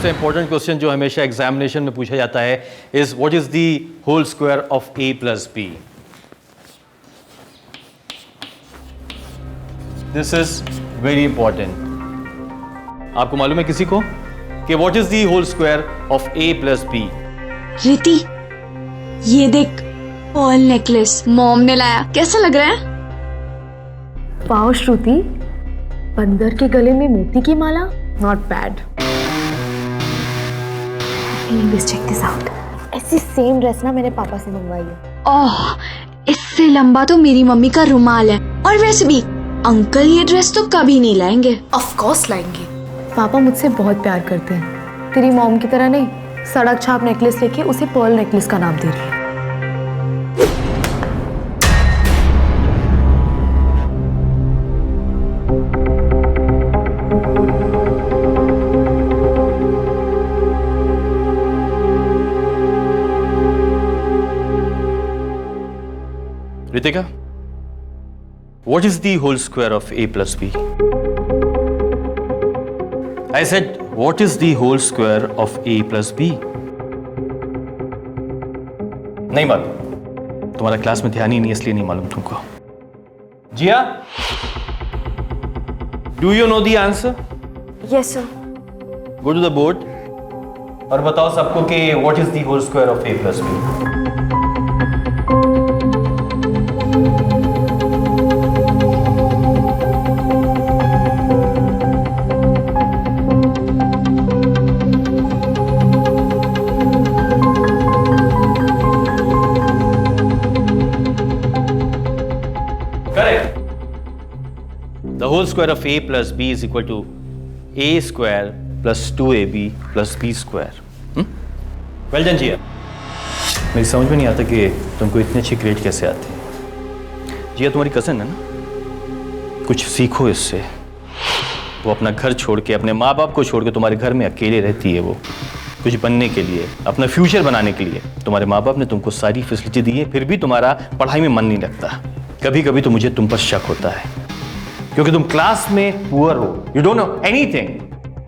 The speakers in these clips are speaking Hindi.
सबसे इंपॉर्टेंट क्वेश्चन जो हमेशा एग्जामिनेशन में पूछा जाता है is what is the whole square of a plus B. This is very important. आपको मालूम है किसी को कि what is the whole square of a plus B? Riti, ये देख पर्ल नेकलेस मॉम ने लाया, कैसा लग रहा है? वाओ श्रुति, बंदर के गले में मोती की माला, not bad. Please check this out. ऐसी सेम ड्रेस ना मैंने पापा से मंगवाई है। ओह, इससे लंबा तो मेरी मम्मी का रुमाल है। और वैसे भी अंकल ये ड्रेस तो कभी नहीं लाएंगे। ऑफ कोर्स लाएंगे। पापा मुझसे बहुत प्यार करते हैं, तेरी मॉम की तरह नहीं। सड़क छाप नेकलेस लेके उसे पर्ल नेकलेस का नाम दे रही है। Ritika, what is the whole square of a plus b? I said, what is the whole square of a plus b? नहीं मालूम, तुम्हारा क्लास में ध्यान ही नहीं इसलिए नहीं मालूम तुमको। जिया, do you know the answer? Yes sir. Go to the board और बताओ सबको कि what is the whole square of a plus b? Correct. The whole square of a plus b is equal to a square plus 2ab plus b square. Well done, जिया। मेरी समझ में नहीं आता कि तुमको इतने अच्छे ग्रेड कैसे आते हैं। जिया तुम्हारी कज़न है ना, कुछ सीखो इससे। वो अपना घर छोड़ के, अपने माँ बाप को छोड़ के तुम्हारे घर में अकेले रहती है। वो कुछ बनने के लिए, अपना फ्यूचर बनाने के लिए। तुम्हारे माँ बाप ने तुमको सारी फैसिलिटी दी है, फिर भी तुम्हारा पढ़ाई में मन नहीं लगता। कभी कभी तो मुझे तुम पर शक होता है, क्योंकि तुम क्लास में पुअर हो, यू डोंट नो एनीथिंग,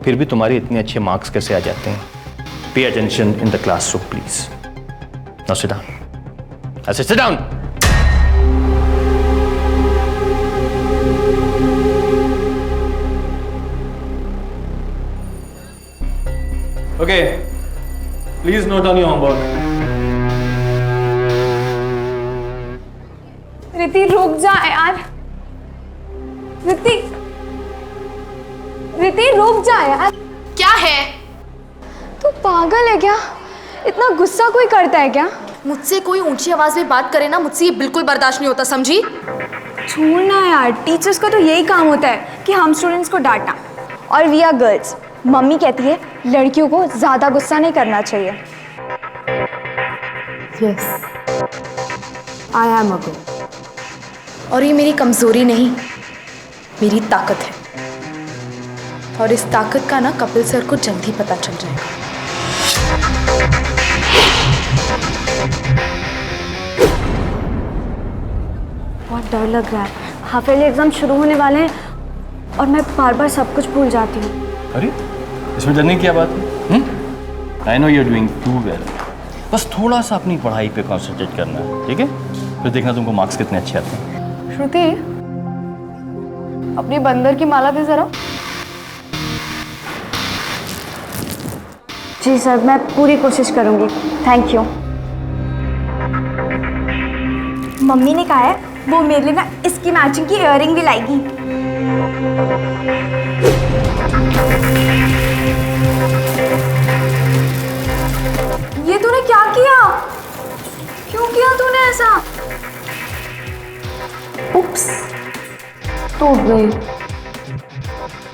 फिर भी तुम्हारे इतने अच्छे मार्क्स कैसे आ जाते हैं? Pay attention in the classroom please. Now sit down. I said sit down. Okay, please note down your homework. रिति रुक जा यार। रिति रुक जा यार। क्या है? तू पागल है क्या? इतना गुस्सा कोई करता है क्या? मुझसे कोई ऊंची आवाज में बात करे ना, मुझसे ये बिल्कुल बर्दाश्त नहीं होता, समझी? छोड़ना यार, टीचर्स का तो यही काम होता है कि हम स्टूडेंट्स को डांटना। और वी आर गर्ल्स, मम्मी कहती है लड़कियों को ज्यादा गुस्सा नहीं करना चाहिए। Yes, I am a girl. और ये मेरी कमजोरी नहीं, मेरी ताकत है। और इस ताकत का ना कपिल सर को जल्दी पता चल जाएगा। बहुत डर लग रहा है, हाफ ईयरली एग्जाम शुरू होने वाले हैं और मैं बार बार सब कुछ भूल जाती हूँ। अरे इसमें डरने की क्या बात है? I know you are doing too well. बस थोड़ा सा अपनी पढ़ाई पे कंसंट्रेट करना है, ठीक है? फिर देखना तुमको मार्क्स कितने अच्छे आते हैं। श्रुति, अपनी बंदर की माला दे जरा। जी सर, मैं पूरी कोशिश करूँगी। Thank you. मम्मी ने कहा है वो मेरे लिए ना इसकी मैचिंग की इयररिंग भी लाएगी। ये तूने क्या किया? क्यों किया तूने ऐसा? उप्स, टूट गई।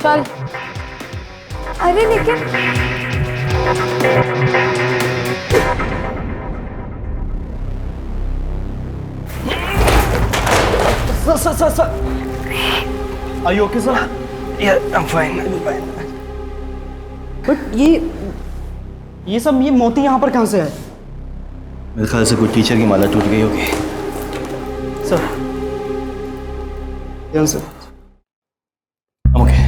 चल। अरे लेकिन Sir. Are you okay, sir? Yeah, I'm fine. But ये सब ये मोती यहाँ पर कहाँ से है? मेरे ख्याल से कोई टीचर की माला टूट गई होगी। सर, यहाँ से। ओके।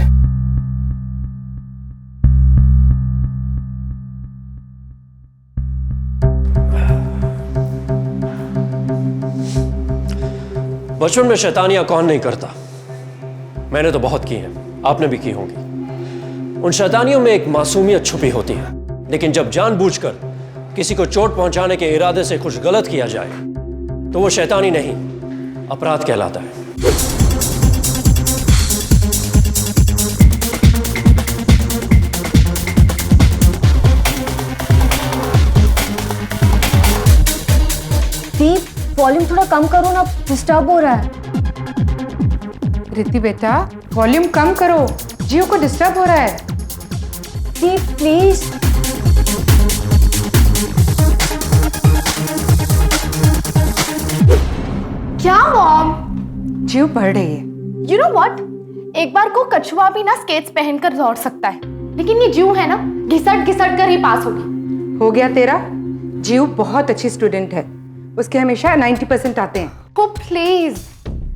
बचपन में शैतानियां कौन नहीं करता। मैंने तो बहुत की हैं, आपने भी की होंगी। उन शैतानियों में एक मासूमियत छुपी होती है, लेकिन जब जानबूझकर किसी को चोट पहुंचाने के इरादे से कुछ गलत किया जाए तो वो शैतानी नहीं, अपराध कहलाता है। दीप, वॉल्यूम थोड़ा कम करो ना, डिस्टर्ब हो रहा है। रिद्धि बेटा, वॉल्यूम कम करो, जियो को डिस्टर्ब हो रहा है। दीप प्लीज। क्या मॉम? जियो पढ़ रही है। यू नो व्हाट, एक बार को कछुआ भी ना स्केट्स पहनकर दौड़ सकता है, लेकिन ये जू है ना, घिसट घिसट कर ही पास होगी। हो गया तेरा। जियो बहुत अच्छी स्टूडेंट है, उसके हमेशा 90% आते हैं। हो प्लीज,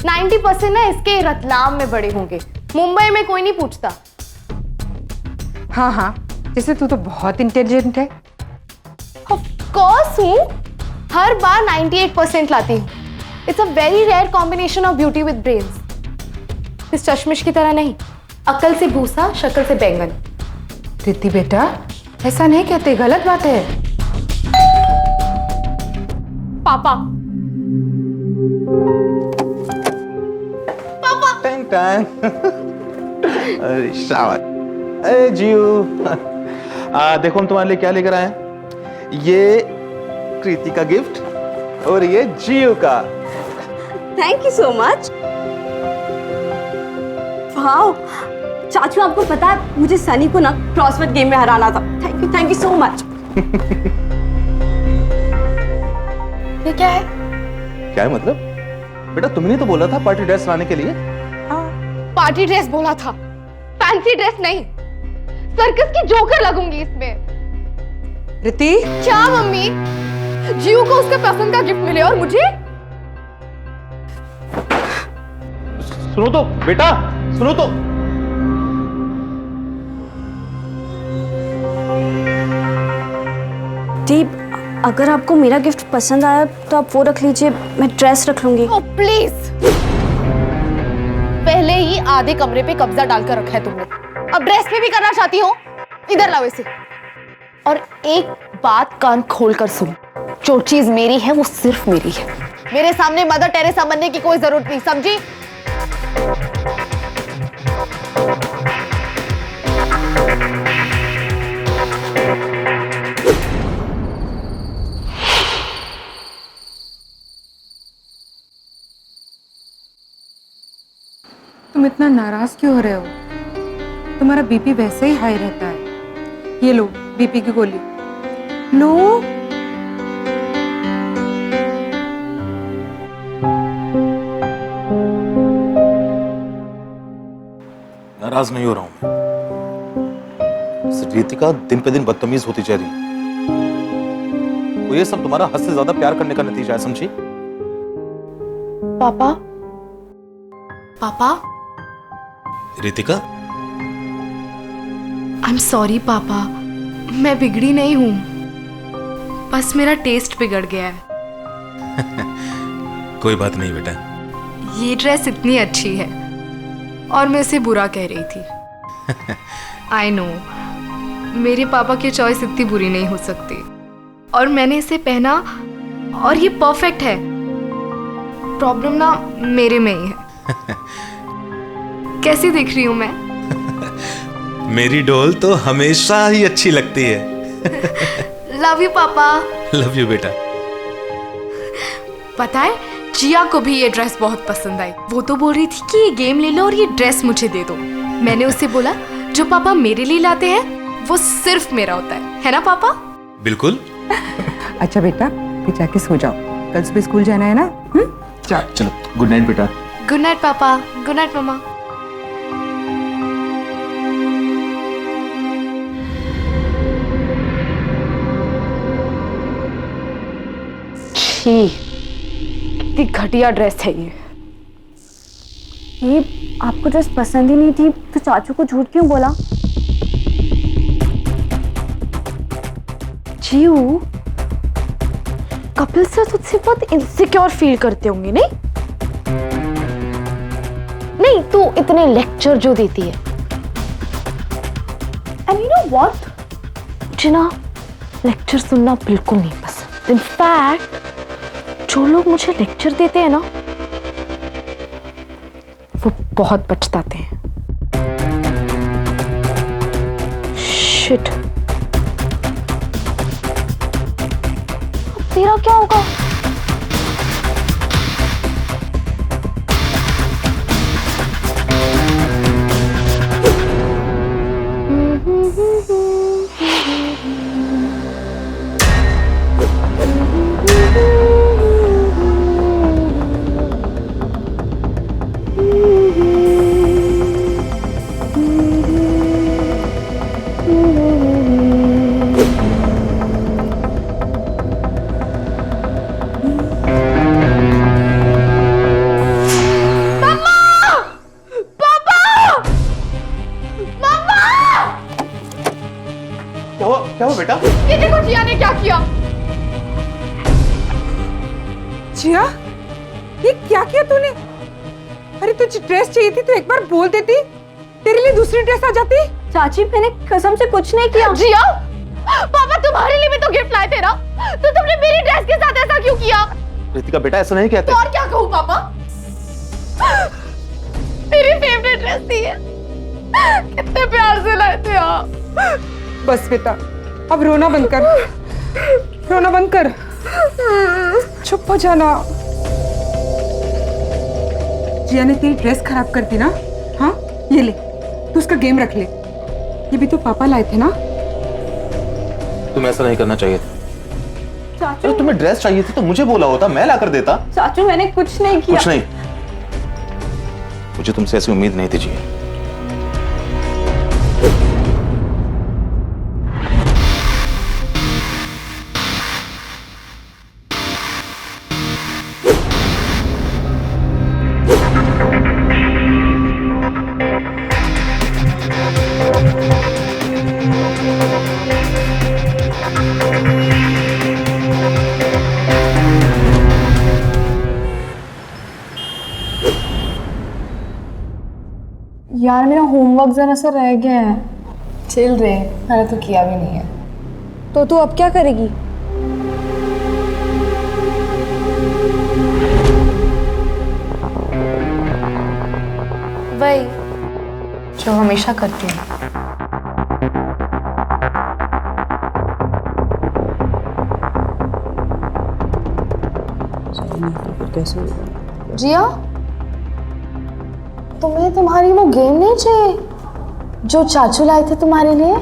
90% ना इसके रतलाम में बड़े होंगे, मुंबई में कोई नहीं पूछता। हाँ हाँ, जैसे तू तो बहुत इंटेलिजेंट है। ऑफ कोर्स हूँ, हर बार 98% लाती हूँ। It's a very rare combination of beauty with brains. इस चश्मिश की तरह नहीं, अकल से भूसा, शक्ल से बैंगन। रिद्धि बेटा, ऐसा नहीं कहते, गलत बात है। पापा, टाइम टाइम। अरे शाबाश। अरे जियो, देखो हम तुम्हारे लिए क्या लेकर आए हैं। ये कृति का गिफ्ट और ये जियो का। Thank you so much. Wow, चाचू आपको पता है मुझे सनी को ना क्रॉसवर्ड गेम में हराना था। Thank you so much. ये क्या है? क्या है मतलब? बेटा तुमने तो बोला था पार्टी ड्रेस लाने के लिए। पार्टी ड्रेस बोला था, फैंसी ड्रेस नहीं। सर्कस की जोकर लगूंगी इसमें। रिद्धि, क्या मम्मी? जियो को उसके पसंद का गिफ्ट मिले और मुझे? सुनो तो बेटा, सुनो तो। दीप, अगर आपको मेरा गिफ्ट पसंद आया तो आप वो रख लीजिए, मैं ड्रेस रख लूंगी। ओह प्लीज, पहले ही आधे कमरे पे कब्जा डालकर रखा है तुमने, अब ड्रेस पे भी करना चाहती हो? इधर लाओ इसे। और एक बात कान खोलकर सुन, जो चीज मेरी है वो सिर्फ मेरी है। मेरे सामने मदर टेरेसा बनने की कोई जरूरत नहीं, समझी? तुम इतना नाराज क्यों हो रहे हो? तुम्हारा बीपी वैसे ही हाई रहता है। ये लो बीपी की गोली लो। नाराज नहीं हो रहा हूं मैं। रितिका दिन पे दिन बदतमीज होती जा रही है। वो ये सब तुम्हारा हद से ज्यादा प्यार करने का नतीजा है, समझी? पापा, पापा, रितिका, आई एम सॉरी पापा, मैं बिगड़ी नहीं हूं, बस मेरा टेस्ट बिगड़ गया है। कोई बात नहीं बेटा। ये ड्रेस इतनी अच्छी है और मैं इसे बुरा कह रही थी। आई नो, मेरे पापा की चॉइस इतनी बुरी नहीं हो सकती, और मैंने इसे पहना और ये परफेक्ट है। प्रॉब्लम ना मेरे में ही है। कैसी दिख रही हूं मैं? मेरी डोल तो हमेशा ही अच्छी लगती है। लव यू पापा। लव यू बेटा। पता है, जिया को भी ये ड्रेस बहुत पसंद आई। वो तो बोल रही थी कि ये गेम ले लो और ये ड्रेस मुझे दे दो। मैंने उससे बोला, जो पापा मेरे लिए लाते हैं वो सिर्फ मेरा होता है ना पापा? बिल्कुल। अच्छा बेटा, फिर जाके सो जाओ, कल सुबह स्कूल जाना है ना। चलो, गुड नाइट बेटा। गुड नाइट पापा। गुड नाइट मम्मा। छी, कितनी घटिया ड्रेस है ये। आपको ड्रेस पसंद ही नहीं थी तो चाचू को झूठ क्यों बोला? जीव, कपिल सर तुझसे बहुत इनसिक्योर फील करते होंगे नहीं? नहीं, तू इतने लेक्चर जो देती है। एंड यू नो व्हाट, मुझे ना लेक्चर सुनना बिल्कुल नहीं पसंद। इनफैक्ट जो लोग मुझे लेक्चर देते हैं ना, वो बहुत पछताते हैं। शिट, तेरा क्या होगा? क्या हुआ बेटा? ये देखो जिया ने क्या किया। जिया, ये क्या किया तूने? अरे तुझे ड्रेस चाहिए थी तो एक बार बोल देती, तेरे लिए दूसरी ड्रेस आ जाती। चाची मैंने कसम से कुछ नहीं किया। जिया, पापा तुम्हारे लिए भी तो गिफ्ट लाए थे ना, तो तुमने मेरी ड्रेस के साथ ऐसा क्यों किया? कृतिका बेटा ऐसा नहीं कहते। तो और क्या कहूँ पापा? मेरी फेवरेट ड्रेस थी ये, कितने प्यार से लाए थे आप। बस बेटा, अब रोना बंद कर, रोना बंद कर, चुप हो जाना। जिया ने तेरी ड्रेस खराब कर दी ना? हाँ, ये ले, तू उसका गेम रख ले। ये भी तो पापा लाए थे ना? तुम्हें ऐसा नहीं करना चाहिए था। चाचू, अरे तुम्हें ड्रेस चाहिए थी तो मुझे बोला होता, मैं लाकर देता। चाचू मैंने कुछ नहीं किया। कुछ नहीं, मुझे तुमसे ऐसी उम्मीद नहीं थी जी। यार मेरा होमवर्क जरा सा रह गया है। चिल रे, मैंने तो किया भी नहीं है। तो तू अब क्या करेगी? वही जो हमेशा करती हूँ। जिया, तुम्हें तुम्हारी वो गेम नहीं चाहिए जो चाचू लाए थे तुम्हारे लिए?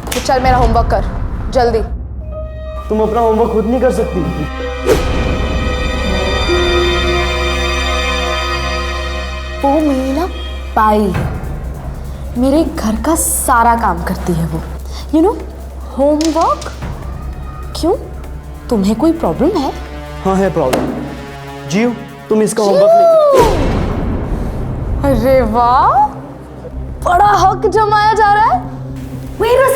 तो चल मेरा होमवर्क कर जल्दी। तुम अपना होमवर्क खुद नहीं कर सकती? वो मेरी ना पाई, मेरे घर का सारा काम करती है वो। You know, homework. क्यों, तुम्हें कोई प्रॉब्लम है? हाँ है प्रॉब्लम। जियो, तुम इसका होमवर्क नहीं। अरे वाह, बड़ा हक जमाया जा रहा है। Wait a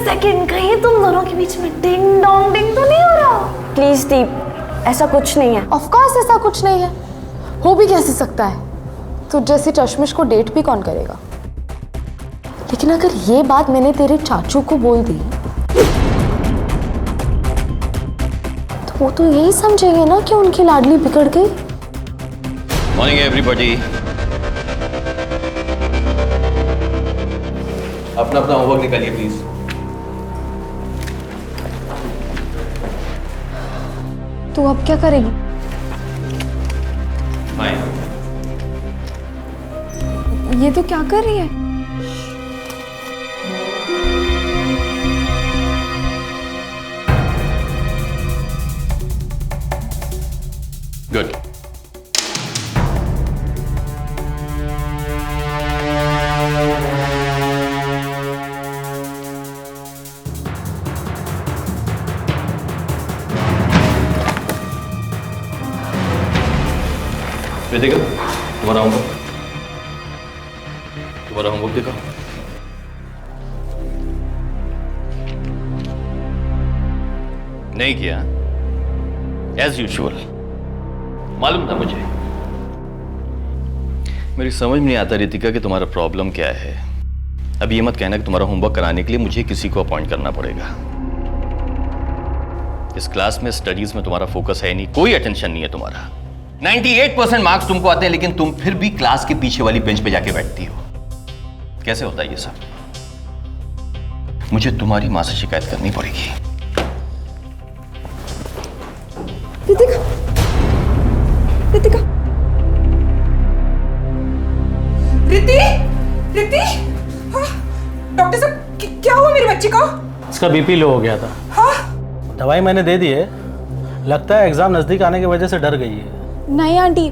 second, कहीं तुम दोनों के बीच में डिंग डोंग डिंग तो नहीं हो रहा? प्लीज दीप, ऐसा कुछ नहीं है। ऑफ कोर्स ऐसा कुछ नहीं है, हो भी कैसे सकता है? तो जैसे चश्मिश को डेट भी कौन करेगा? लेकिन अगर ये बात मैंने तेरे चाचू को बोल दी तो वो तो यही समझेंगे ना कि उनकी लाडली बिगड़ गई। Morning everybody. अपना अपना होमवर्क निकालिए प्लीज। तू अब क्या करेगी? फाइन। ये तो क्या कर रही है? गुड। कृतिका, तुम्हारा होमवर्क देखो। नहीं किया? एज यूजुअल, मालूम था मुझे मेरी समझ में नहीं आता रितिका कि तुम्हारा प्रॉब्लम क्या है। अब ये मत कहना कि तुम्हारा होमवर्क कराने के लिए मुझे किसी को अपॉइंट करना पड़ेगा। इस क्लास में स्टडीज में तुम्हारा फोकस है नहीं, कोई अटेंशन नहीं है तुम्हारा। 98% मार्क्स तुमको आते हैं, लेकिन तुम फिर भी क्लास के पीछे वाली बेंच पे जाके बैठती हो। कैसे होता है ये सब? मुझे तुम्हारी मां से शिकायत करनी पड़ेगी। रितिका, रितिका, रिति, रिति, हाँ, डॉक्टर साहब क्या हुआ मेरी बच्ची को? इसका बीपी लो हो गया था। हाँ? दवाई मैंने दे दी है, लगता है एग्जाम नजदीक आने की वजह से डर गई है। नहीं आंटी,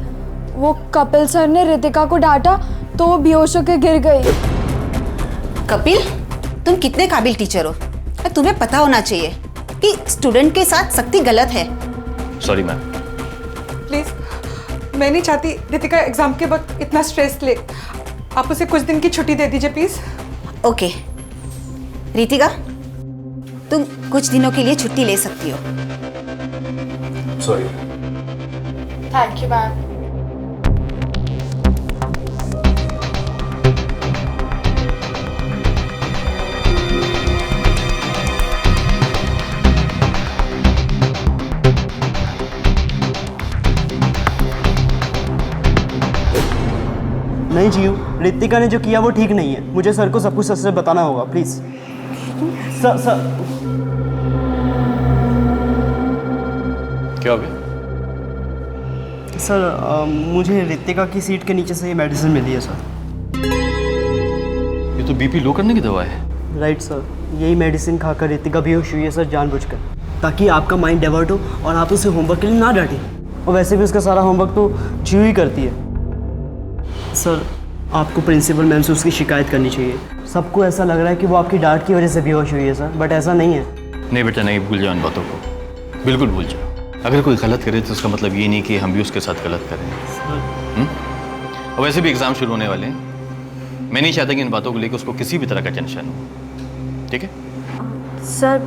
वो कपिल सर ने रितिका को डांटा तो वो बेहोश होकर गिर गई। कपिल, तुम कितने काबिल टीचर हो और तुम्हें पता होना चाहिए कि स्टूडेंट के साथ सख्ती गलत है। Sorry ma'am. प्लीज, मैं नहीं चाहती रितिका एग्जाम के वक्त इतना स्ट्रेस ले। आप उसे कुछ दिन की छुट्टी दे दीजिए प्लीज। ओके रितिका, तुम कुछ दिनों के लिए छुट्टी ले सकती हो। सॉरी। Thank you ma'am. नहीं जीव, रितिका ने जो किया वो ठीक नहीं है। मुझे सर को सब कुछ सच से बताना होगा, प्लीज। सर क्या हो गया? सर मुझे रितिका की सीट के नीचे से ये मेडिसिन मिली है सर। ये तो बीपी लो करने की दवा है। राइट सर, यही मेडिसिन खाकर रितिका बेहोश हुई है सर, जानबूझकर, ताकि आपका माइंड डाइवर्ट हो और आप उसे होमवर्क के लिए ना डांटें। और वैसे भी उसका सारा होमवर्क तो जीव ही करती है। सर, आपको प्रिंसिपल मैम से उसकी शिकायत करनी चाहिए। सबको ऐसा लग रहा है कि वो आपकी डांट की वजह से बेहोश हुई है सर, बट ऐसा नहीं है। नहीं बेटा नहीं, भूल जाओ इन बातों को, बिल्कुल भूल जाओ। अगर कोई गलत करे तो उसका मतलब ये नहीं कि हम भी उसके साथ गलत करें। और वैसे भी एग्जाम शुरू होने वाले हैं, मैं नहीं चाहता कि इन बातों को लेकर उसको किसी भी तरह का टेंशन हो। ठीक है सर,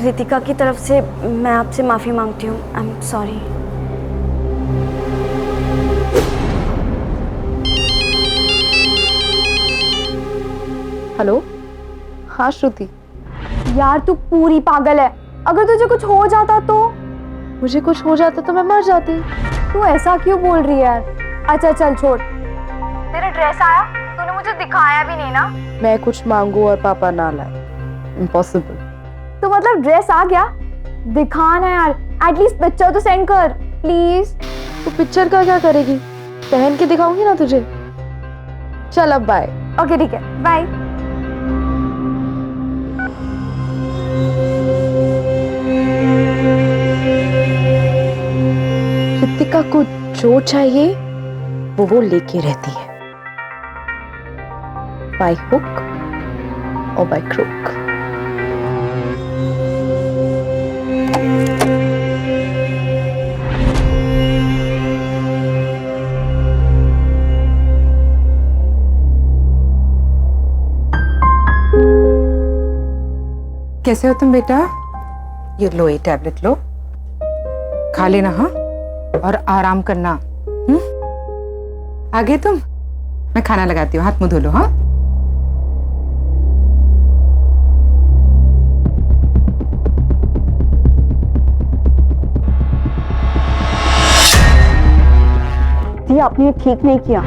रितिका की तरफ से मैं आपसे माफ़ी मांगती हूँ। I am sorry. हेलो, हाँ श्रुति। यार तू पूरी पागल है। अगर तुझे कुछ हो जाता तो? मुझे कुछ हो जाता तो मैं मर जाती। तू ऐसा क्यों बोल रही है यार? अच्छा चल छोड़। तेरा ड्रेस आया? तूने मुझे दिखाया भी नहीं ना। मैं कुछ मांगू और पापा ना लाए, इम्पॉसिबल। तो मतलब ड्रेस आ गया? दिखाना यार, एटलीस्ट पिक्चर तो सेंड कर प्लीज। तू पिक्चर का क्या करेगी? पहन के दिखाऊंगी ना तुझे। चल अब बाय। ओके ठीक है, बाय। रितिका को जो चाहिए वो लेके रहती है, बाय हुक और बाय क्रुक। कैसे हो तुम बेटा? ये लो, ये टैबलेट लो, खा लेना। हाँ, और आराम करना। आ गए तुम? मैं खाना लगाती हूँ, हाथ मुंह धो लो। हाँ, जी आपने ये ठीक नहीं किया।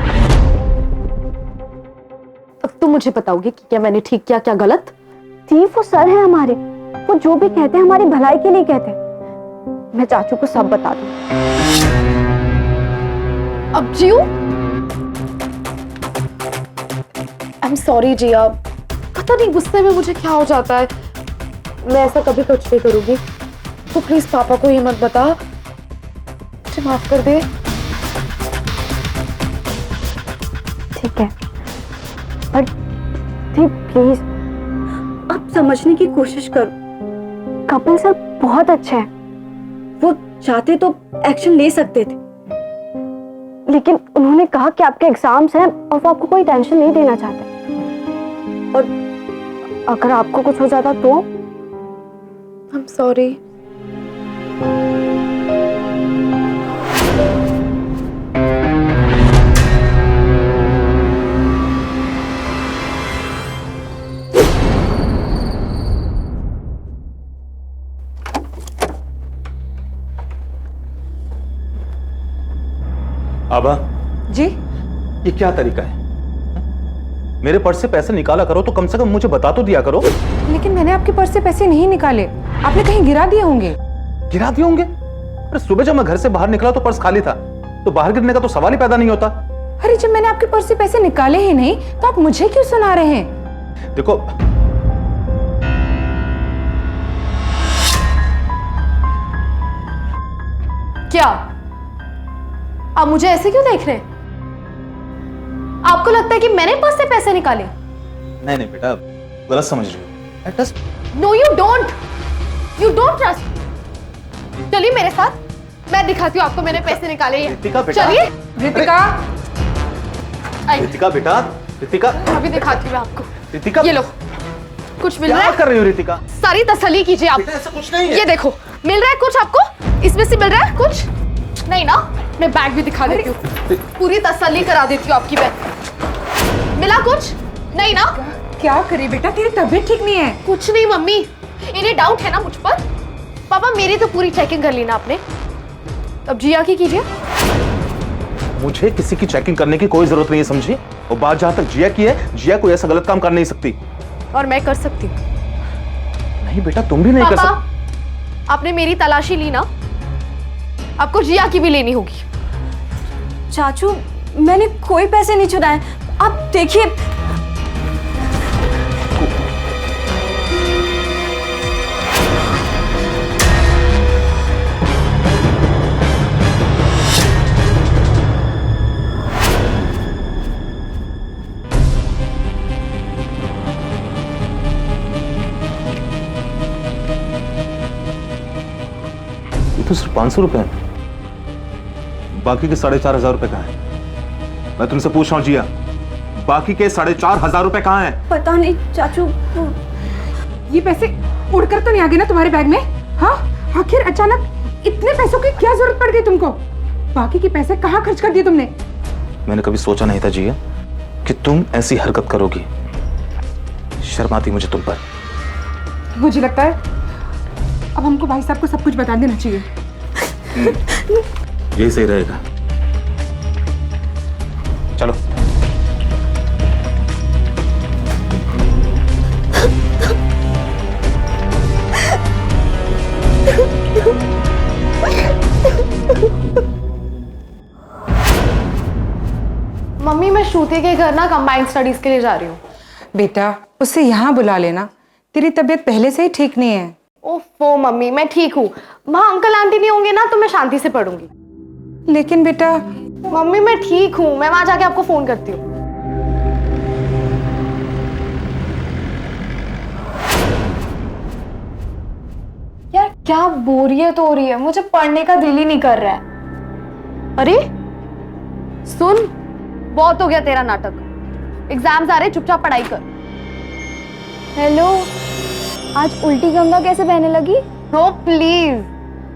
अब तुम मुझे बताओगे कि क्या मैंने ठीक किया, क्या गलत? जी वो सर है हमारे, वो जो भी कहते हैं हमारी भलाई के लिए कहते हैं। मैं चाचू को सब बता दूं। अब जियो, आई एम सॉरी जिया, पता नहीं गुस्से में मुझे क्या हो जाता है। मैं ऐसा कभी कुछ नहीं करूंगी। तो प्लीज पापा को ये मत बता, मुझे माफ कर दे। ठीक है, पर जी प्लीज आप समझने की कोशिश करो। कपिल सर बहुत अच्छे हैं, वो चाहते तो एक्शन ले सकते थे, लेकिन उन्होंने कहा कि आपके एग्जाम्स हैं और वो आपको कोई टेंशन नहीं देना चाहते। और अगर आपको कुछ हो जाता तो? I am sorry. आभा, जी ये क्या तरीका है? मेरे पर्स से पैसे निकाला करो तो कम से कम मुझे बता तो दिया करो। लेकिन मैंने आपके पर्स से पैसे नहीं निकाले, आपने कहीं गिरा दिए होंगे। गिरा दिए होंगे? अरे सुबह जब मैं घर से बाहर निकला तो पर्स खाली था, तो बाहर गिरने का तो सवाल ही पैदा नहीं होता। अरे जब मैंने आपके पर्स से पैसे निकाले ही नहीं तो आप मुझे क्यों सुना रहे हैं? देखो, क्या आप मुझे ऐसे क्यों देख रहे हैं? आपको लगता है कि मैंने पर्स से पैसे निकाले? नहीं नहीं बेटा, गलत समझ रही हो। No you don't trust. चलिए मेरे साथ, मैं दिखाती हूँ आपको मैंने पैसे निकाले हैं। रितिका बेटा। चलिए। रितिका, रितिका बेटा, रितिका। अभी दिखाती हूँ मैं आपको। रितिका, ये लो, कुछ मिल रहा क्या है? कर रही हो रितिका? सारी तसल्ली कीजिए आप। बेटा ऐसा कुछ नहीं है। ये देखो, मिल रहा है कुछ आपको? इसमें से मिल रहा है कुछ? नहीं ना? मैं बैग भी दिखा देती हूँ, पूरी तसल्ली करा देती हूँ आपकी। बैग मिला कुछ? नहीं ना? क्या करे बेटा, तेरी तबीयत ठीक नहीं है। कुछ नहीं मम्मी, इन्हें डाउट है ना मुझ पर। पापा मेरी तो पूरी चेकिंग कर ली ना आपने, अब जिया की कीजिए। मुझे किसी की चेकिंग करने की कोई जरूरत नहीं है, समझी? और बात जहां तक जिया की है, जिया कोई ऐसा गलत काम कर नहीं सकती। और मैं कर सकती हूँ। नहीं बेटा, तुम भी नहीं कर पापा, सकती। आपने मेरी तलाशी ली ना, आपको जिया की भी लेनी होगी। चाचू, मैंने कोई पैसे नहीं चुराए, आप देखिए। ये तो सिर्फ 500 रुपए हैं, बाकी के 4,500 रुपए कहाँ हैं? मैं तुमसे पूछ रहा हूँ जिया, बाकी के 4,500 रुपए कहाँ हैं? पता नहीं चाचू, ये पैसे उड़कर तो नहीं आ गए ना तुम्हारे बैग में? हाँ, आखिर अचानक इतने पैसों की क्या जरूरत पड़ गई तुमको? बाकी के पैसे कहाँ खर्च कर दिए तुमने? मैंने कभी सोचा नहीं था जिया कि तुम ऐसी हरकत करोगी। शर्म आती मुझे तुम पर। मुझे लगता है अब हमको भाई साहब को सब कुछ बता देना चाहिए। यही सही रहेगा। चलो। मम्मी मैं श्रुति के घर ना कंबाइंड स्टडीज के लिए जा रही हूँ। बेटा उससे यहाँ बुला लेना, तेरी तबीयत पहले से ही ठीक नहीं है। ओफो मम्मी, मैं ठीक हूँ, वहाँ अंकल आंटी नहीं होंगे ना तो मैं शांति से पढ़ूंगी। लेकिन बेटा, मम्मी मैं ठीक हूँ, मैं वहां जाके आपको फोन करती हूँ। यार क्या बोरियत हो रही है, मुझे पढ़ने का दिल ही नहीं कर रहा है। अरे सुन, बहुत हो गया तेरा नाटक, एग्जाम्स आ रहे, चुपचाप पढ़ाई कर। हेलो, आज उल्टी गंगा कैसे बहने लगी? नो प्लीज,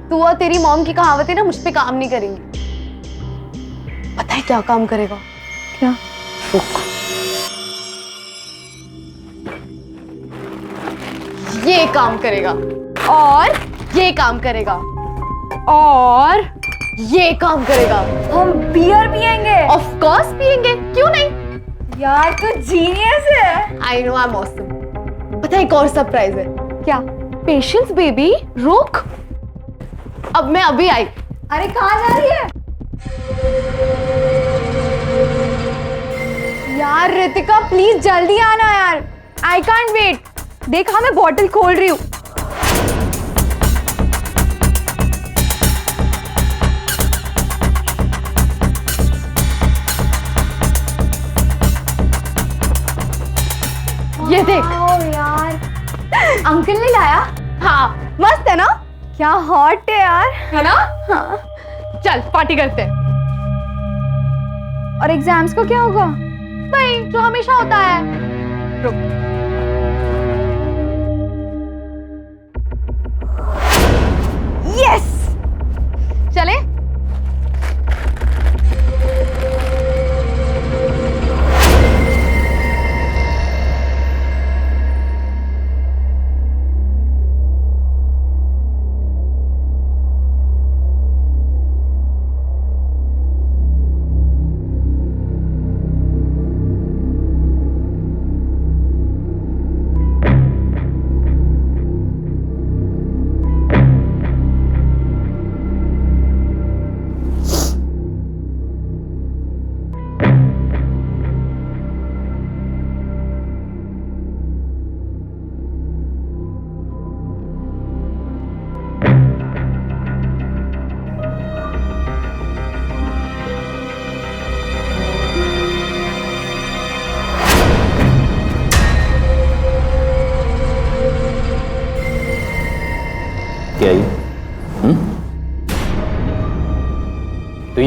तू और तेरी मॉम की कहावतें ना मुझ पे काम नहीं करेंगी। पता है क्या काम करेगा? क्या? ये काम करेगा, और ये काम करेगा, और ये काम करेगा। हम बियर पियेंगे? ऑफ कोर्स पियेंगे, क्यों नहीं? यार तू जीनियस है। I no, I am awesome. पता है एक और सरप्राइज है। क्या? पेशेंस बेबी, रुक, अब मैं अभी आई। अरे कहाँ जा रही है? यार रितिका प्लीज जल्दी आना यार, आई कांट वेट। देखा मैं बॉटल खोल रही हूँ। ये देख यार, अंकल ने लाया। हाँ मस्त है ना? क्या हॉट है यार, है ना? हाँ चल पार्टी करते हैं। और एग्जाम्स को क्या होगा? भाई जो हमेशा होता है। रुक, यस, चले।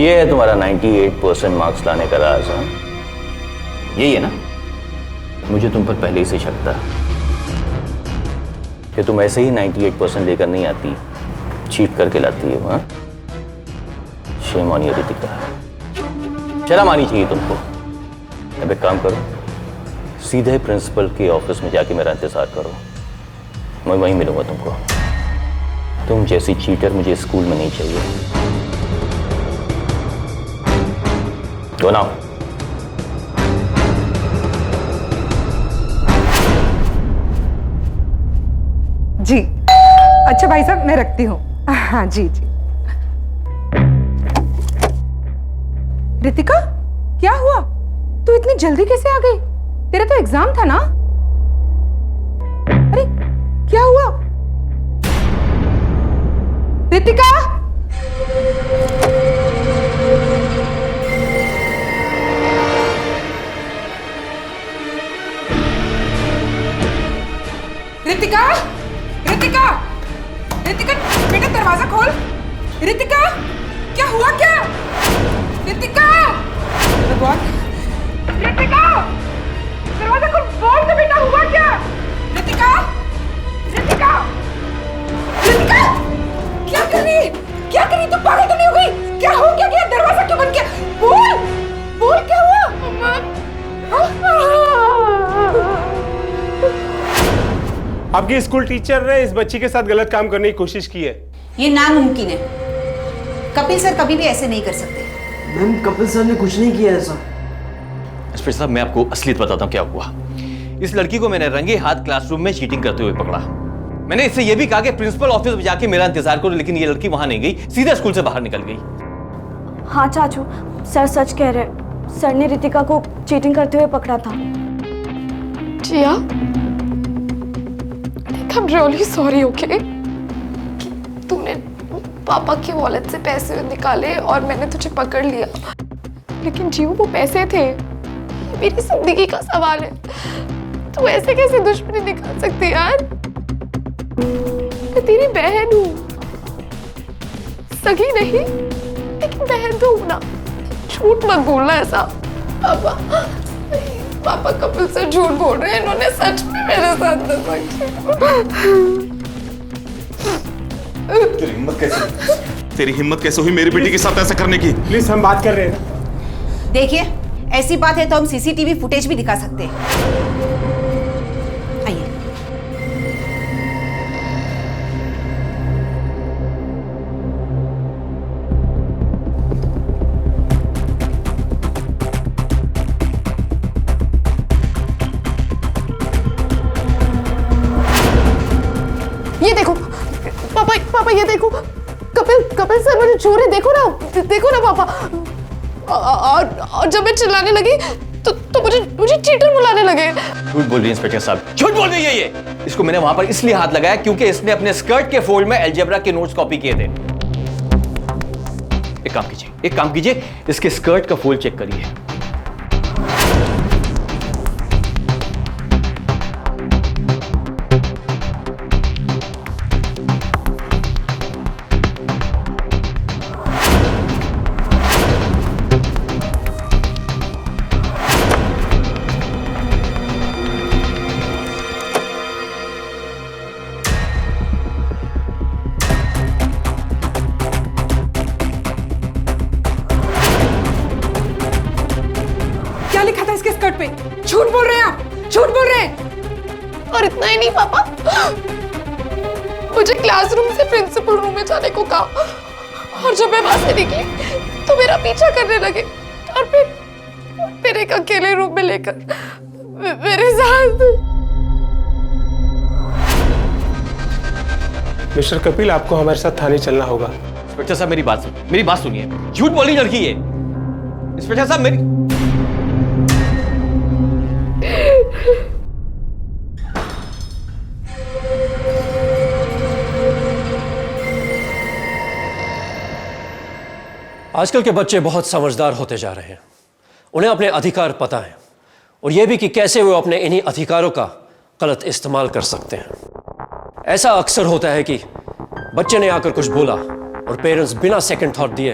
ये है तुम्हारा 98% मार्क्स लाने का राज, हाँ? यही है ना? मुझे तुम पर पहले ही से शक था कि तुम ऐसे ही 98% लेकर नहीं आती, चीट करके लाती हो, हाँ? शेम ऑन यू रितिका, शर्म आनी चाहिए तुमको। अब एक काम करो, सीधे प्रिंसिपल के ऑफिस में जाके मेरा इंतजार करो, मैं वहीं मिलूंगा तुमको। तुम जैसी चीटर मुझे स्कूल में नहीं चाहिए। Go now. जी अच्छा भाई साहब, मैं रखती हूँ। हाँ जी जी। रितिका, क्या हुआ? तू इतनी जल्दी कैसे आ गई? तेरा तो एग्जाम था ना? अरे क्या हुआ? रितिका, रितिका, रितिका, रितिका, बेटा दरवाजा खोल। रितिका, क्या हुआ क्या? रितिका, भगवान, रितिका, दरवाजा खोल, बोल तो बेटा हुआ क्या? रितिका, रितिका, रितिका, क्या कर रही है? क्या कर रही है? तू पागल तो नहीं हो गई? क्या हो क्या? दरवाजा क्यों बंद किया? बोल, बोल क्या हुआ? आपकी स्कूल टीचर ने इस बच्ची के साथ गलत काम करने की कोशिश की है। ये नामुमकिन है। कपिल सर कभी भी ऐसे नहीं कर सकते। मैम, कपिल सर ने कुछ नहीं किया ऐसा। इंस्पेक्टर साहब, मैं आपको असलियत बताता हूँ क्या हुआ। इस लड़की को मैंने रंगे हाथ क्लासरूम में चीटिंग करते हुए पकड़ा। मैंने इससे यह भी कहा कि प्रिंसिपल ऑफिस में जाके मेरा इंतजार करो, लेकिन ये लड़की वहां नहीं गई, सीधे स्कूल से बाहर निकल गई। हाँ चाचू, सर सच कह रहे। सर ने रितिका को चीटिंग करते हुए पकड़ा था। जिया, I'm really sorry, okay? तूने पापा के वॉलेट से पैसे निकाले और मैंने तुझे पकड़ लिया, लेकिन जीव वो पैसे थे। ये मेरी जिंदगी का सवाल है। तू ऐसे कैसे दुश्मनी निकाल सकती यार? मैं तेरी बहन हूँ, सगी नहीं लेकिन बहन तो हूँ ना। झूठ मत बोलना ऐसा। पापा कपिल से झूठ बोल रहे हैं, इन्होंने सच में मेरे साथ धोखा किया। तेरी हिम्मत कैसे हुई मेरी बेटी के साथ ऐसा करने की? प्लीज, हम बात कर रहे हैं। देखिए, ऐसी बात है तो हम सीसीटीवी फुटेज भी दिखा सकते हैं। आइए। ये देखो पापा, पापा ये देखो, कपिल सर मुझे छू रहे, देखो ना पापा। और जब मैं चिल्लाने लगी तो मुझे चीटर बुलाने लगे। झूठ बोल रही है इंस्पेक्टर साहब, झूठ बोल रही है ये। इसको मैंने वहां पर इसलिए हाथ लगाया क्योंकि इसने अपने स्कर्ट के फोल्ड में अलजेब्रा के नोट्स कॉपी किए थे। एक काम कीजिए, इसके स्कर्ट का फोल्ड चेक करिए। झूठ बोल रहे हैं आप, झूठ बोल रहे हैं। और इतना ही नहीं पापा, मुझे क्लासरूम से प्रिंसिपल रूम में जाने को कहा, और जब मैं वहां से निकली तो मेरा पीछा करने लगे, और फिर एक अकेले रूम में लेकर मेरे साथ। मिस्टर कपिल, आपको हमारे साथ थाने चलना होगा। इंस्पेक्टर साहब, मेरी बात सुनिए। झूठ बोली लड़की है इंस्पेक्टर साहब। मेरी आजकल के बच्चे बहुत समझदार होते जा रहे हैं। उन्हें अपने अधिकार पता है, और यह भी कि कैसे वो अपने इन्हीं अधिकारों का गलत इस्तेमाल कर सकते हैं। ऐसा अक्सर होता है कि बच्चे ने आकर कुछ बोला और पेरेंट्स बिना सेकंड थॉट दिए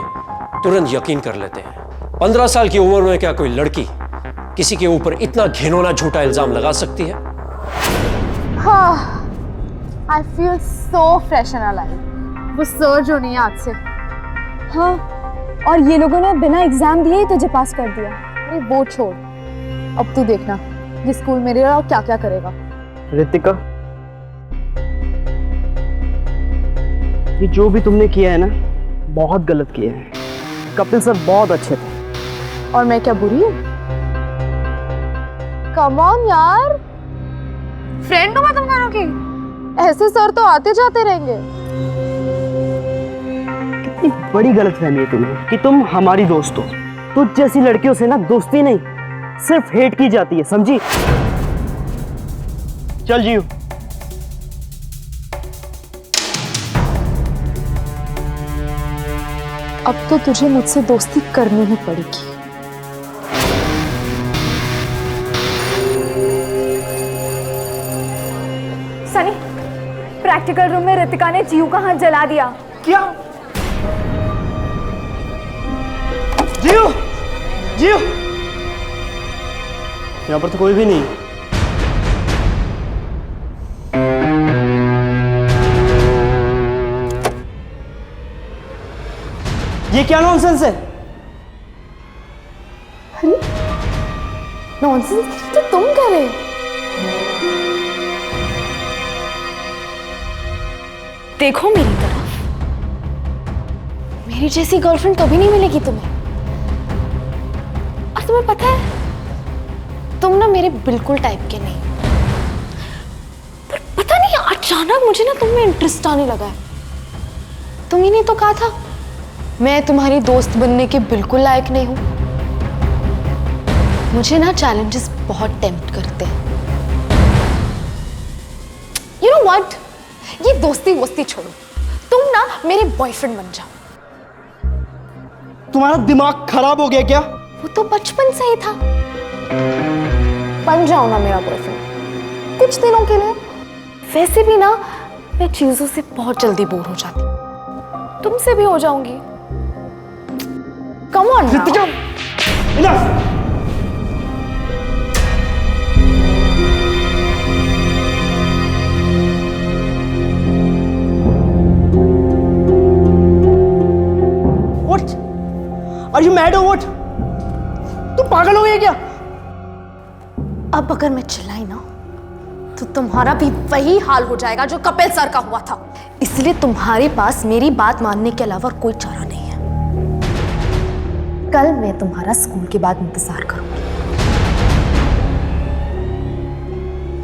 तुरंत यकीन कर लेते हैं। 15 साल की उम्र में क्या कोई लड़की किसी के ऊपर इतना घिनौना झूठा इल्जाम लगा सकती है? हाँ, I feel so fresh and alive. वो सर जो नहीं है आज से। हाँ, और ये लोगों ने बिना एग्जाम दिए ही तुझे पास कर दिया। अरे वो छोड़, अब तू देखना ये स्कूल मेरे लिए और क्या क्या करेगा। रितिका, ये जो भी तुमने किया है ना, बहुत गलत किया है। कपिल सर बहुत अच्छे थे। और मैं क्या बुरी हूँ? कम ऑन यार, फ्रेंड हूँ मैं तुम दोनों की। ऐसे सर तो आते जाते रहेंगे। कितनी बड़ी गलतफहमी है तुम्हें कि तुम हमारी दोस्त हो। तुझ जैसी लड़कियों से ना दोस्ती नहीं, सिर्फ हेट की जाती है, समझी? चल जियो। अब तो तुझे मुझसे दोस्ती करनी ही पड़ेगी। सनी, प्रैक्टिकल रूम में रितिका ने जीव का हाथ जला दिया। क्या? जियो, जियो, यहाँ पर तो कोई भी नहीं। ये क्या नॉनसेंस है? नॉनसेंस तो तुम करे। देखो मेरी तरफ, मेरी जैसी गर्लफ्रेंड कभी नहीं मिलेगी तुम्हें। और तुम्हें पता है, तुम ना मेरे बिल्कुल टाइप के नहीं। पर पता नहीं अचानक मुझे ना तुम में इंटरेस्ट आने लगा है। तुम ही नहीं तो कहा था मैं तुम्हारी दोस्त बनने के बिल्कुल लायक नहीं हूं। मुझे ना चैलेंजेस बहुत टेम्प्ट करते हैं। यू नो व्हाट, ये दोस्ती वोस्ती छोड़ो, तुम ना मेरे बॉयफ्रेंड बन जाओ। तुम्हारा दिमाग खराब हो गया क्या? वो तो बचपन से ही था। बन जाओ ना मेरा बॉयफ्रेंड कुछ दिनों के लिए। वैसे भी ना मैं चीजों से बहुत जल्दी बोर हो जाती, तुमसे भी हो जाऊंगी। Come on now. Enough. What? Are you mad or what? तुम पागल हो गए क्या? अब अगर मैं चिल्लाई ना तो तुम्हारा भी वही हाल हो जाएगा जो कपिल सर का हुआ था। इसलिए तुम्हारे पास मेरी बात मानने के अलावा कोई चारा नहीं है। कल मैं तुम्हारा स्कूल के बाद इंतजार करूंगी।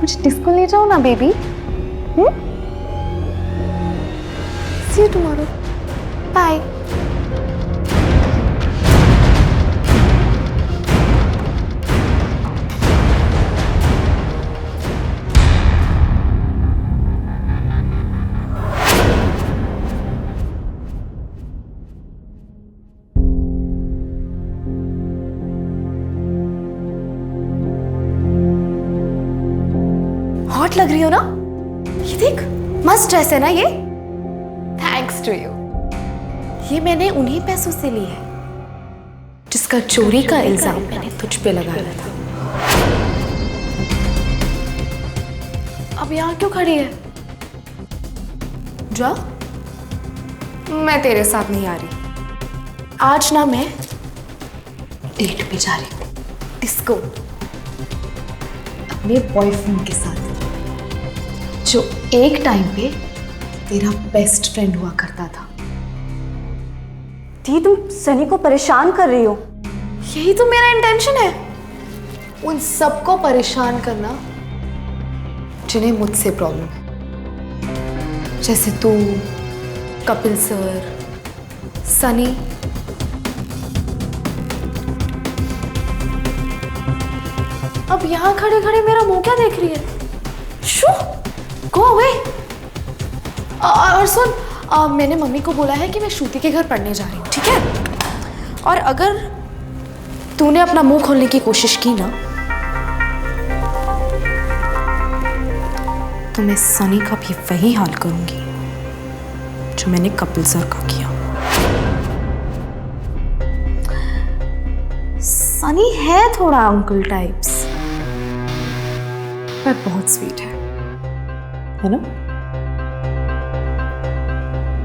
मुझे डिस्को ले जाओ ना baby. See you tomorrow. Bye. Hot लग रही हो ना? ये देख, मस्त ड्रेस है ना ये? Thanks to you. ये मैंने उन्हीं पैसों से ली है जिसका चोरी का इल्जाम मैंने तुझ पे लगाया था। अब यहाँ क्यों खड़ी है? जा, मैं तेरे साथ नहीं आ रही। आज ना मैं डेट पे जा रही हूँ, डिस्को, अपने बॉयफ्रेंड के साथ, जो एक टाइम पे तेरा बेस्ट फ्रेंड हुआ करता था। दी, तुम सनी को परेशान कर रही हो। यही तो मेरा इंटेंशन है, उन सबको परेशान करना जिन्हें मुझसे प्रॉब्लम है, जैसे तू, कपिल सर, सनी। अब यहां खड़े खड़े मेरा मुंह क्या देख रही है? शू, गो अवे। और सुन, मैंने मम्मी को बोला है कि मैं श्रुति के घर पढ़ने जा रही हूँ, ठीक है? और अगर तूने अपना मुंह खोलने की कोशिश की ना तो मैं सनी का भी वही हाल करूंगी जो मैंने कपिल सर का किया। सनी है थोड़ा अंकल टाइप्स, पर बहुत स्वीट है ना?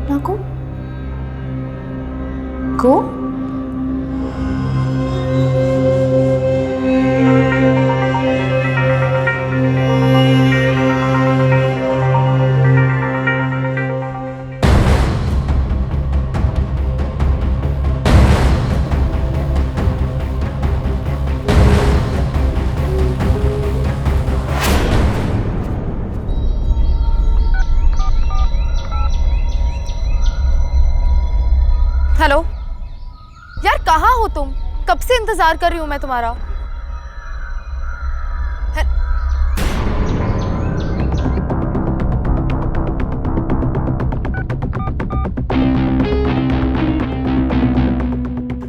ना को हेलो यार, कहाँ हो तुम? कब से इंतजार कर रही हूँ मैं तुम्हारा।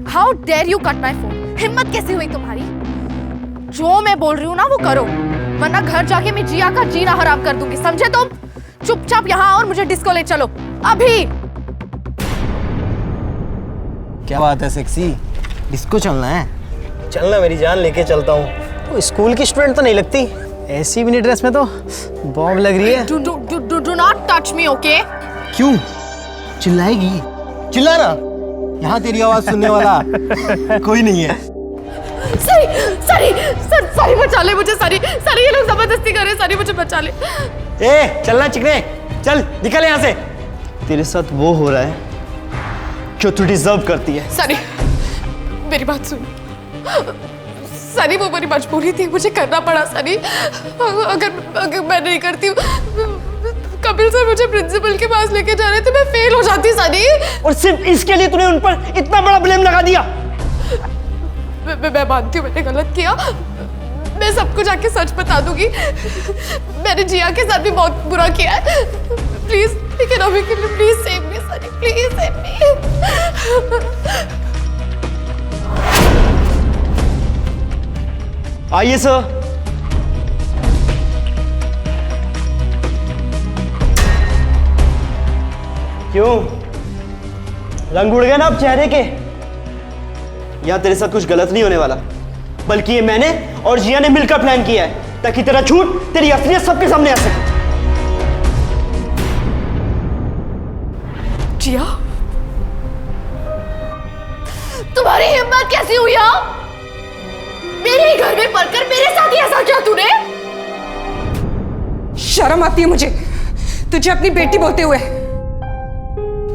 How dare you cut my phone? हिम्मत कैसी हुई तुम्हारी? जो मैं बोल रही हूँ ना वो करो, वरना घर जाके मैं जिया का जीना हराम कर दूंगी, समझे तुम? चुपचाप यहाँ और मुझे डिस्को ले चलो अभी। क्या बात है सेक्सी, डिस्को चलना है? चलना मेरी जान, लेके चलता हूँ। तो स्कूल की स्टूडेंट तो नहीं लगती, ऐसी मिनी ड्रेस में तो बॉम्ब लग रही है। Do not touch me, okay? क्यों चिल्लाएगी? चिल्ला ना, यहाँ तेरी आवाज सुनने वाला कोई नहीं है। सरी बचा ले मुझे, सरी ये लोग जबरदस्ती कर रहे हैं, सरी मुझे बचा ले। ए चलना चिकने, चल निकल यहाँ से। तेरे साथ वो हो रहा है जो तू डिजर्व करती है। सनी मेरी बात सुन, सनी वो मेरी मजबूरी थी, मुझे करना पड़ा सनी। अगर मैं नहीं करती, कपिल सर मुझे प्रिंसिपल के पास लेके जा रहे थे, मैं फेल हो जाती सनी। और सिर्फ इसके लिए तूने उन पर इतना बड़ा ब्लेम लगा दिया? मैं मानती हूँ मैंने गलत किया, मैं सबको जाके सच बता दूंगी। मैंने जिया के साथ भी बहुत बुरा किया है। Please please save me Sunny, please save me. आइए सर। क्यों, रंग उड़ गए ना अब चेहरे के? यहां तेरे साथ कुछ गलत नहीं होने वाला, बल्कि ये मैंने और जिया ने मिलकर प्लान किया है, ताकि तेरा झूठ, तेरी असलियत सबके सामने आ सके। जिया, तुम्हारी हिम्मत कैसी हुई? मेरे ही घर में पढ़कर मेरे साथ ही ऐसा किया तूने? शर्म आती है मुझे तुझे अपनी बेटी बोलते हुए।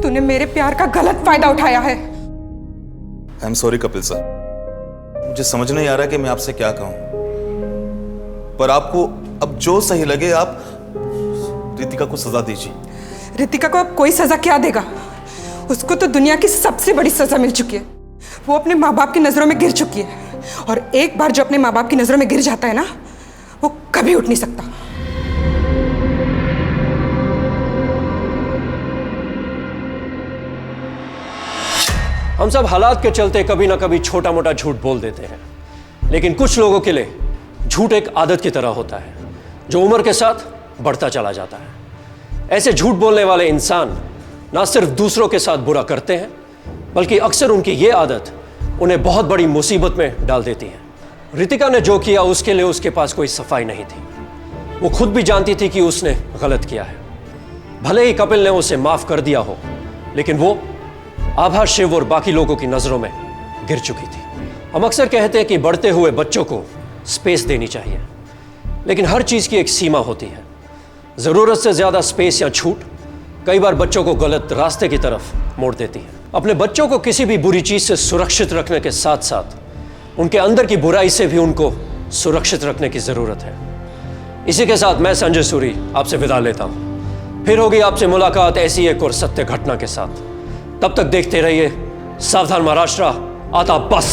तूने मेरे प्यार का गलत फायदा उठाया है। I am sorry Kapil sir, मुझे समझ नहीं आ रहा कि मैं आपसे क्या कहूं, पर आपको अब जो सही लगे आप रितिका को सजा दीजिए। रितिका को अब कोई सजा क्या देगा? उसको तो दुनिया की सबसे बड़ी सजा मिल चुकी है। वो अपने माँ बाप की नजरों में गिर चुकी है, और एक बार जो अपने माँ बाप की नजरों में गिर जाता है ना, वो कभी उठ नहीं सकता। हम सब हालात के चलते कभी ना कभी छोटा मोटा झूठ बोल देते हैं, लेकिन कुछ लोगों के लिए झूठ एक आदत की तरह होता है जो उम्र के साथ बढ़ता चला जाता है। ऐसे झूठ बोलने वाले इंसान ना सिर्फ दूसरों के साथ बुरा करते हैं, बल्कि अक्सर उनकी ये आदत उन्हें बहुत बड़ी मुसीबत में डाल देती है। रितिका ने जो किया उसके लिए उसके पास कोई सफाई नहीं थी। वो खुद भी जानती थी कि उसने गलत किया है। भले ही कपिल ने उसे माफ कर दिया हो, लेकिन वो आभा, शिव और बाकी लोगों की नजरों में गिर चुकी थी। हम अक्सर कहते हैं कि बढ़ते हुए बच्चों को स्पेस देनी चाहिए, लेकिन हर चीज की एक सीमा होती है। जरूरत से ज्यादा स्पेस या छूट कई बार बच्चों को गलत रास्ते की तरफ मोड़ देती है। अपने बच्चों को किसी भी बुरी चीज से सुरक्षित रखने के साथ साथ उनके अंदर की बुराई से भी उनको सुरक्षित रखने की जरूरत है। इसी के साथ मैं संजय सूरी आपसे विदा लेता हूं। फिर होगी आपसे मुलाकात ऐसी एक और सत्य घटना के साथ। तब तक देखते रहिए सावधान महाराष्ट्र, आता बस।